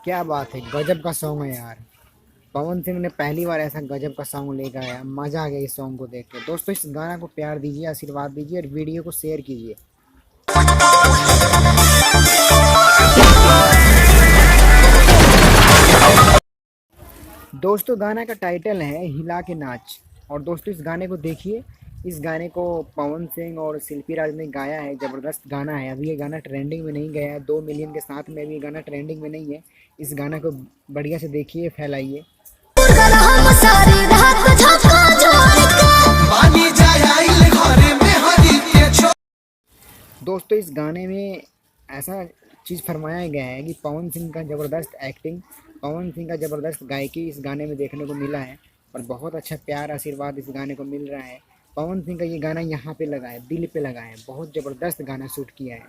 क्या बात है, गजब का सॉन्ग है यार। पवन सिंह ने पहली बार ऐसा गजब का सॉन्ग लेकर आया, मजा आ गया इस सॉन्ग को देख के। दोस्तों, इस गाना को प्यार दीजिए, आशीर्वाद दीजिए और वीडियो को शेयर कीजिए। दोस्तों, गाना का टाइटल है हिला के नाच। और दोस्तों, इस गाने को देखिए। इस गाने को पवन सिंह और शिल्पी राज ने गाया है। ज़बरदस्त गाना है। अभी ये गाना ट्रेंडिंग में नहीं गया है, 2 मिलियन के साथ में अभी ये गाना ट्रेंडिंग में नहीं है। इस गाना को बढ़िया से देखिए, फैलाइए। दोस्तों, इस गाने में ऐसा चीज़ फरमाया गया है कि पवन सिंह का ज़बरदस्त एक्टिंग, पवन सिंह का ज़बरदस्त गायकी इस गाने में देखने को मिला है। और बहुत अच्छा प्यार आशीर्वाद इस गाने को मिल रहा है। पवन सिंह का ये गाना यहाँ पे लगा है, दिल पे लगा है। बहुत ज़बरदस्त गाना शूट किया है।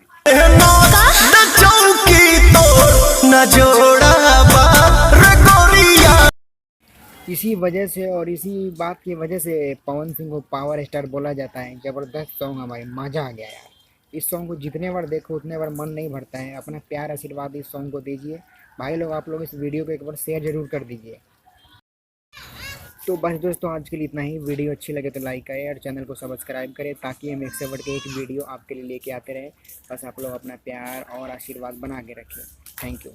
इसी वजह से और इसी बात की वजह से पवन सिंह को पावर स्टार बोला जाता है। ज़बरदस्त सॉन्ग है भाई, मज़ा आ गया यार। इस सॉन्ग को जितने बार देखो उतने बार मन नहीं भरता है। अपना प्यार आशीर्वाद इस सॉन्ग को दीजिए भाई लोग। आप लोग इस वीडियो को एक बार शेयर जरूर कर दीजिए। तो बस दोस्तों, आज के लिए इतना ही। वीडियो अच्छी लगे तो लाइक करें और चैनल को सब्सक्राइब करें, ताकि हम एक से बढ़ के एक वीडियो आपके लिए लेके आते रहें। बस आप लोग अपना प्यार और आशीर्वाद बना के रखें। Thank you.